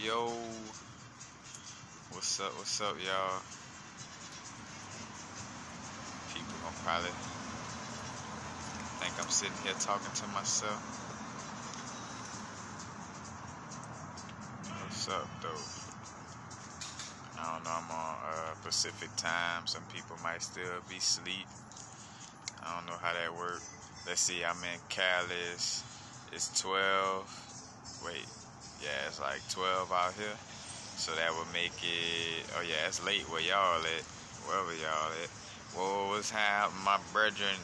Yo, what's up, y'all? People gonna probably think I'm sitting here talking to myself. What's up, though? I don't know, I'm on Pacific time. Some people might still be asleep. I don't know how that works. Let's see, I'm in Cali. It's 12. Wait, yeah, it's like 12 out here. So that would make it, oh yeah, it's late where y'all at, wherever y'all at. Whoa, what's happening, my brethren?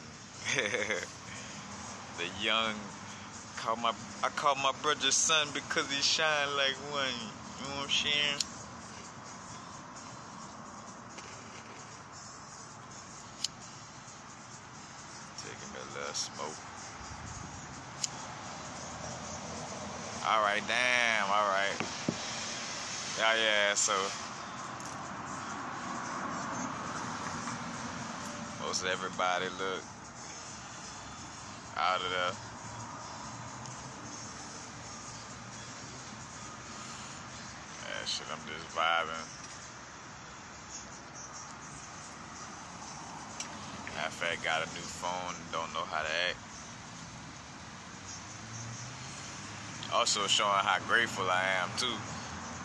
The young, I call my brother's son because he shine like one, you know what I'm saying? Taking me a little smoke. Alright, damn, alright. Yeah, so most everybody look out of there. Yeah, shit, I'm just vibing. Matter of fact, got a new phone and don't know how to act. Also showing how grateful I am too,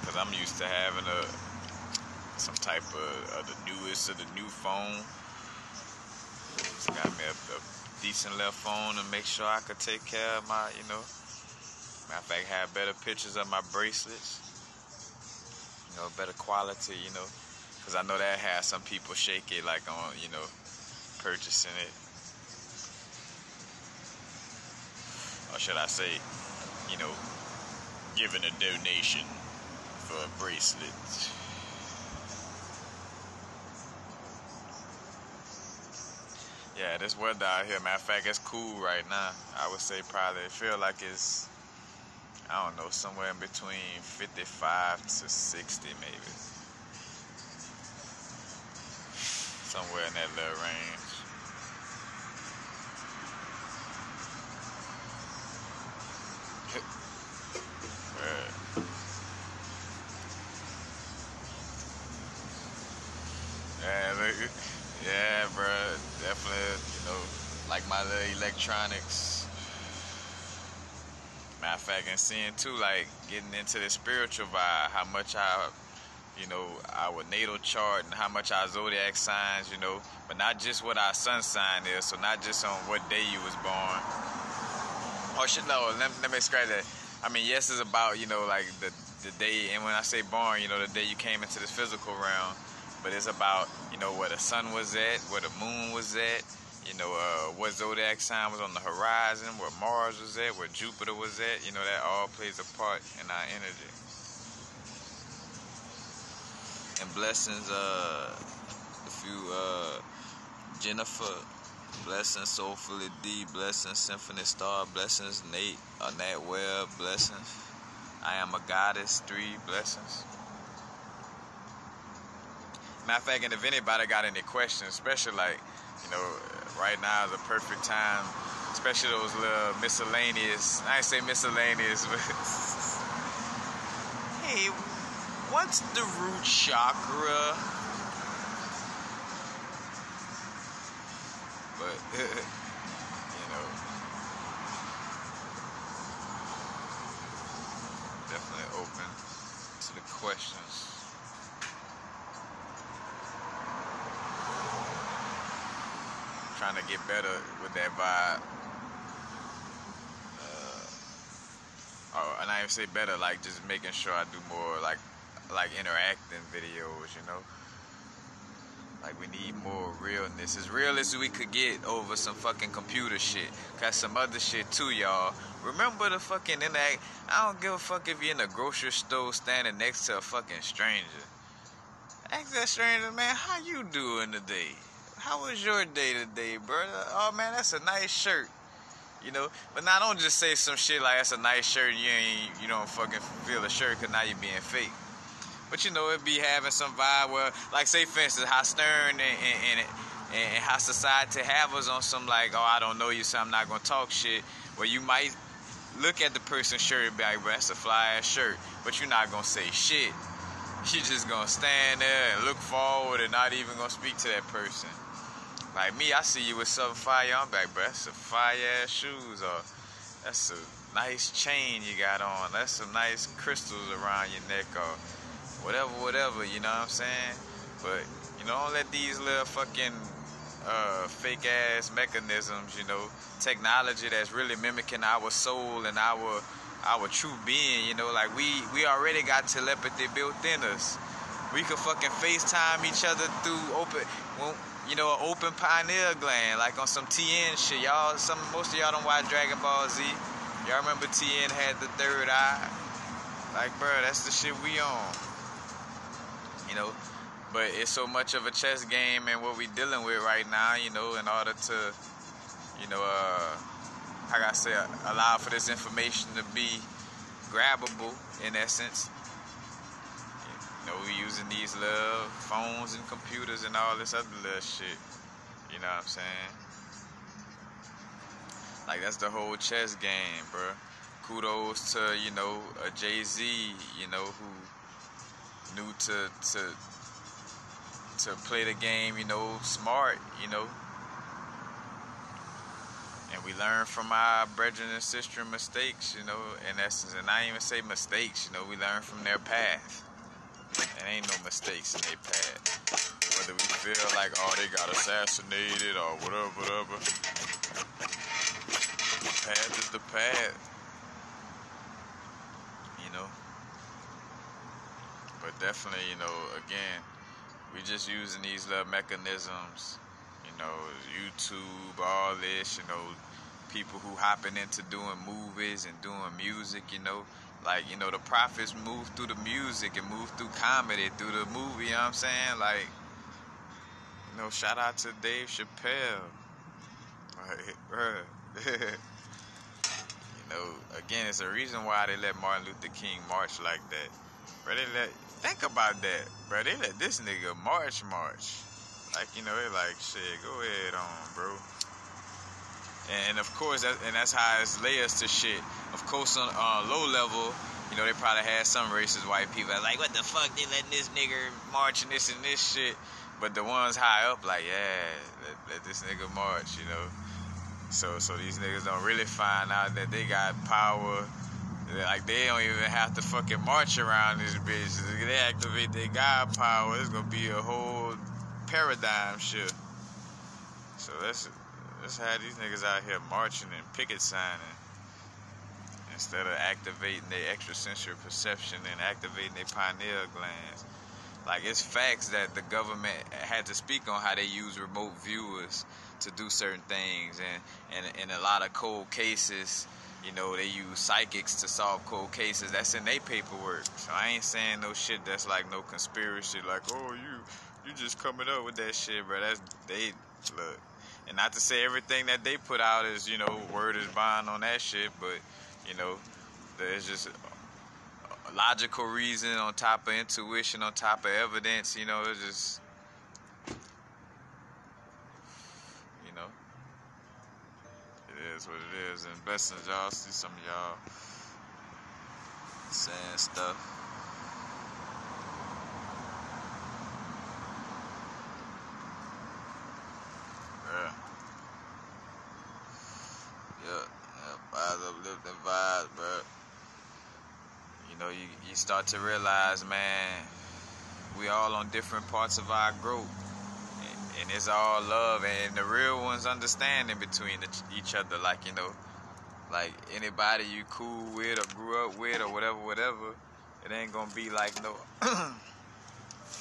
because I'm used to having some type of the newest of the new phone. It's got me a decent little phone to make sure I could take care of my, matter of fact, have better pictures of my bracelets, better quality, because I know that has some people shake it like on, purchasing it. Or should I say, giving a donation for a bracelet. Yeah, this weather out here, matter of fact, it's cool right now. I would say probably feel like it's, I don't know, somewhere in between 55 to 60 maybe. Somewhere in that little range. Yeah, bro, definitely, like my little electronics. Matter of fact, and seeing too, like getting into the spiritual vibe, how much our natal chart and how much our zodiac signs, but not just what our sun sign is, so not just on what day you was born. Oh shit, no, let me scratch that. I mean, yes, it's about, like the day, and when I say born, the day you came into this physical realm, but it's about, where the sun was at, where the moon was at, what zodiac sign was on the horizon, where Mars was at, where Jupiter was at, that all plays a part in our energy. And blessings, if you, Jennifer, blessings, Soulfully D, blessings, Symphony Star, blessings, Nat Webb, blessings, I Am a Goddess, 3, blessings. Matter of fact, and if anybody got any questions, especially like, right now is a perfect time, especially those little miscellaneous, I ain't say miscellaneous, but hey, what's the root chakra? But, definitely open to the questions. Trying to get better with that vibe. And I even say better, like just making sure I do more like interacting videos, Like we need more realness. As real as we could get over some fucking computer shit. Got some other shit too, y'all. Remember the fucking interact. I don't give a fuck if you're in a grocery store standing next to a fucking stranger. Ask that stranger, man, how you doing today? How was your day today, brother? Oh man, that's a nice shirt. But now don't just say some shit like that's a nice shirt and you don't fucking feel the shirt because now you're being fake. But it be having some vibe where, like say for instance, how Stern and how society have us on some like, oh I don't know you so I'm not gonna talk shit, where you might look at the person's shirt and be like, bro, that's a fly ass shirt, but you're not gonna say shit. You just gonna stand there and look forward and not even gonna speak to that person. Like me, I see you with something fire, I'm like, bro, that's some fire ass shoes, or that's a nice chain you got on, that's some nice crystals around your neck, or whatever, you know what I'm saying? But, you know, don't let these little fucking fake ass mechanisms, you know, technology that's really mimicking our soul and our true being, you know, like we already got telepathy built in us. We could fucking FaceTime each other through open pineal gland, like on some TN shit. Most of y'all don't watch Dragon Ball Z. Y'all remember TN had the third eye? Like, bro, that's the shit we on. You know, but it's so much of a chess game and what we dealing with right now, you know, in order to, you know, like I say, allow for this information to be grabbable, in essence. You know, we using these little phones and computers and all this other little shit. You know what I'm saying? Like, that's the whole chess game, bro. Kudos to, you know, a Jay-Z, you know, who knew to play the game, you know, smart, you know. And we learn from our brethren and sister mistakes, you know, in essence. And I ain't even say mistakes, you know, we learn from their path. There ain't no mistakes in their path. Whether we feel like, oh, they got assassinated or whatever. The path is the path. You know. But definitely, you know, again, we just using these little mechanisms, you know, YouTube, all this, you know, people who hopping into doing movies and doing music, you know, like, you know, the prophets moved through the music and moved through comedy, through the movie, you know what I'm saying? Like, you know, shout out to Dave Chappelle. Like, bruh. You know, again, it's a reason why they let Martin Luther King march like that. Bro, think about that, bro. They let this nigga march. Like, you know, they like, shit, go ahead on, bro. And of course, that's how it's layers to shit. Of course, on low level, you know, they probably had some racist white people like, what the fuck, they letting this nigga march and this shit. But the ones high up, like, yeah, let this nigga march, you know. So these niggas don't really find out that they got power. Like, they don't even have to fucking march around this bitch. They activate their God power, it's gonna be a whole paradigm shift. So let's have these niggas out here marching and picket signing instead of activating their extrasensory perception and activating their pineal glands. Like, it's facts that the government had to speak on how they use remote viewers to do certain things, and in a lot of cold cases, you know, they use psychics to solve cold cases. That's in their paperwork. So I ain't saying no shit that's like no conspiracy, like, oh, you just coming up with that shit, bro. Look. And not to say everything that they put out is, you know, word is bond on that shit, but, you know, there's just a logical reason on top of intuition, on top of evidence, you know, it's just, you know, it is what it is. And blessings, y'all. See some of y'all saying stuff. Vibes, uplifting vibes, bro. You know, you start to realize, man, we all on different parts of our growth, and it's all love, and the real ones understanding between each other. Like, you know, like anybody you cool with or grew up with or whatever, it ain't gonna be like no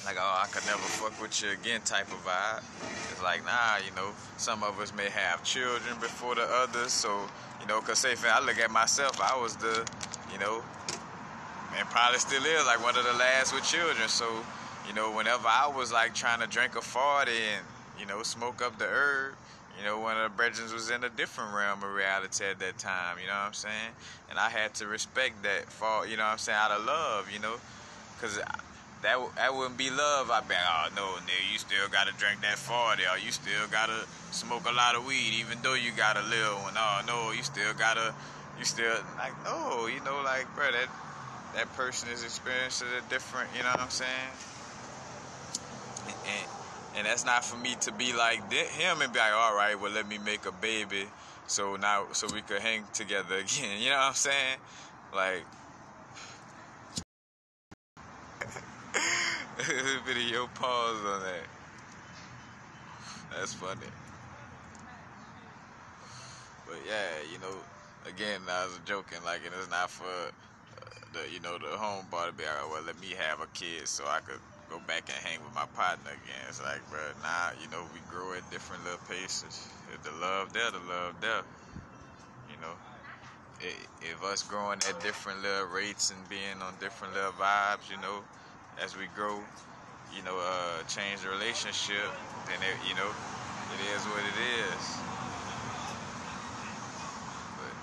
like, oh, I could never fuck with you again type of vibe. It's like, nah, you know, some of us may have children before the others, so, you know, because say, I look at myself, I was the, you know, and probably still is, like, one of the last with children, so, you know, whenever I was, like, trying to drink a 40 and, you know, smoke up the herb, you know, one of the brethren was in a different realm of reality at that time, you know what I'm saying? And I had to respect that for, you know what I'm saying, out of love, you know, because that wouldn't be love. I'd be like, oh, no, nigga, you still got to drink that 40, or you still got to smoke a lot of weed, even though you got a little one. Oh, no, you still got to, you still like, oh, like, bro, that person is experiencing it different. You know what I'm saying? And that's not for me to be like him and be like, all right, well, let me make a baby, so we could hang together again. You know what I'm saying? Like, video pause on that. That's funny. But yeah, again, I was joking. Like, and it's not for the homeboy to be like, well, let me have a kid so I could go back and hang with my partner again. It's like, bro, nah, we grow at different little paces. If the love there, the love there. You know, if us growing at different little rates and being on different little vibes, as we grow, change the relationship, then it is what it is. But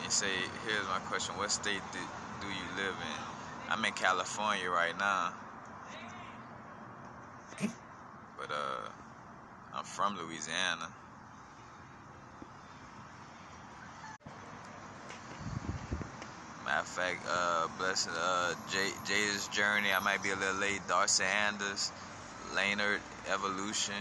you say, here's my question: what state do you live in? I'm in California right now, but I'm from Louisiana. Matter of fact, blessed Jada's Journey. I might be a little late. Darcy Anders, Laynard Evolution.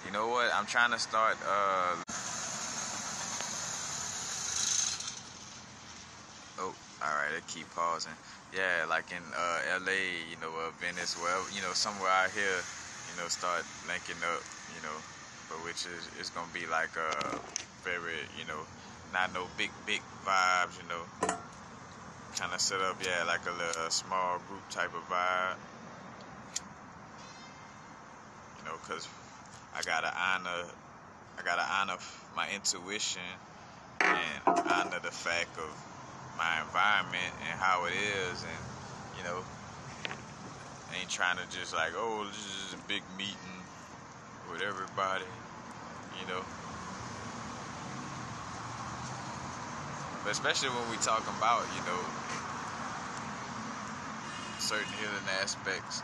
You know what? I'm trying to start. Oh, all right. I keep pausing. Yeah, like in L.A., Venice, wherever, somewhere out here, start linking up, but which is it's gonna be like a very, not no big vibes, kind of set up, yeah, like a little small group type of vibe, because I gotta honor my intuition and honor the fact of my environment and how it is, and ain't trying to just like, oh, this is a big meeting with everybody, but especially when we talking about certain healing aspects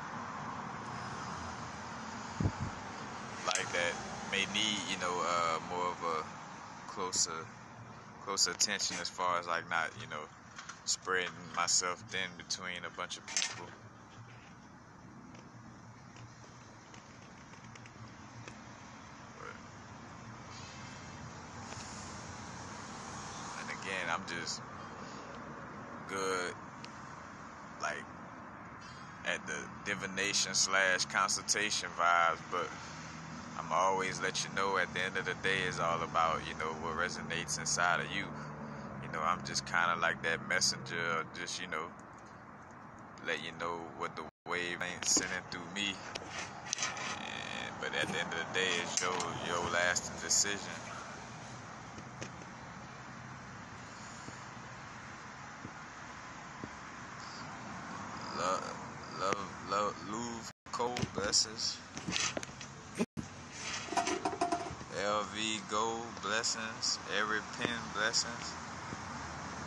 like that may need more of a closer attention, as far as like not spreading myself thin between a bunch of people. And again, I'm just good like at the divination / consultation vibes, but I'm always let you know at the end of the day it's all about what resonates inside of you. I'm just kind of like that messenger, just let you know what the wave ain't sending through me. But at the end of the day, it's your lasting decision. Love, Louvre, cold blessings. LV Gold blessings. Every Pen blessings.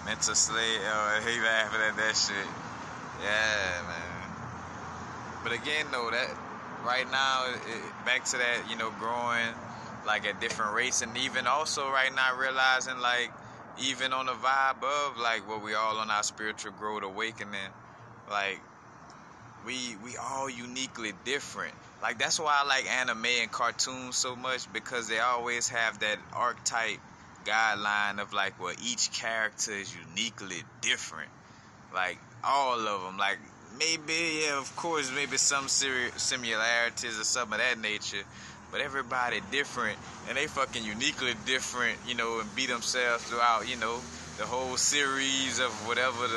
Mental Slave, he laughing at that shit. Yeah, man. But again, though, that right now, back to that, growing like at different rates, and even also right now realizing like even on the vibe of like what we all on our spiritual growth awakening, like we all uniquely different. Like that's why I like anime and cartoons so much, because they always have that archetype guideline of like, well, each character is uniquely different. Like all of them, like maybe, yeah, of course, maybe some similarities or something of that nature, but everybody different, and they fucking uniquely different, and be themselves throughout, the whole series of whatever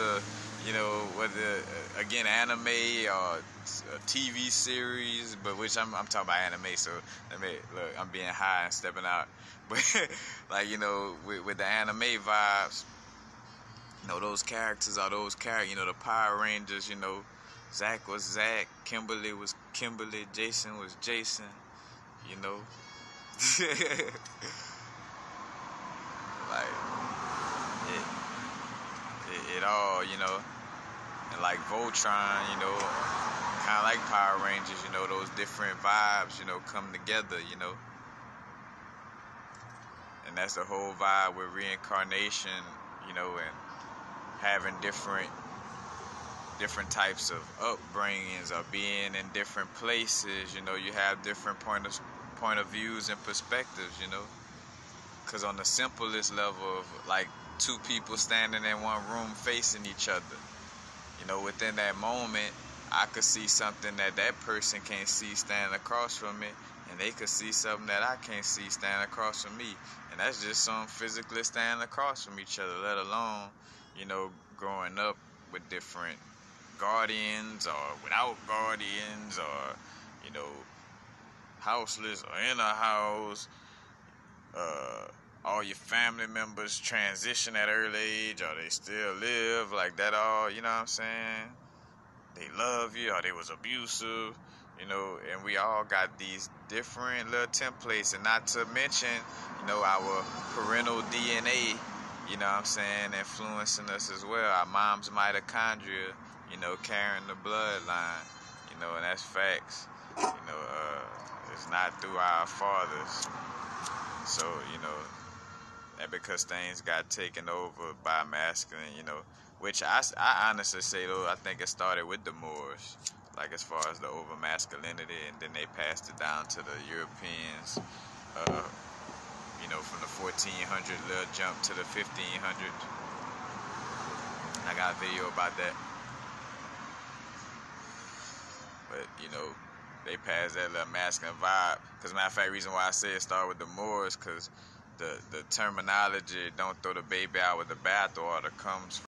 whether again anime or a TV series, but which I'm talking about anime, so let me look. I'm being high and stepping out, but like with the anime vibes. Those characters are those characters. The Power Rangers, Zach was Zach, Kimberly was Kimberly, Jason was Jason, like, it all, and like Voltron, kind of like Power Rangers, those different vibes, come together, And that's the whole vibe with reincarnation, you know, and having different types of upbringings or being in different places. You know, you have different point of views and perspectives, you know. Because on the simplest level of like two people standing in one room facing each other, you know, within that moment, I could see something that person can't see standing across from me, and they could see something that I can't see standing across from me. And that's just some physically standing across from each other, let alone, you know, growing up with different guardians or without guardians, or, you know, houseless or in a house. All your family members transition at early age, or they still live like that, all, you know what I'm saying? They love you, or they was abusive, you know, and we all got these different little templates, and not to mention, you know, our parental DNA, you know what I'm saying, influencing us as well. Our mom's mitochondria, you know, carrying the bloodline, you know, and that's facts. You know, it's not through our fathers. So, you know, that because things got taken over by masculine, you know, which I honestly say, though, I think it started with the Moors, like as far as the over masculinity, and then they passed it down to the Europeans, you know, from the 1400 little jump to the 1500s. I got a video about that. But, you know, they passed that little masculine vibe. Because, matter of fact, reason why I say it started with the Moors, because the terminology, don't throw the baby out with the bathwater, comes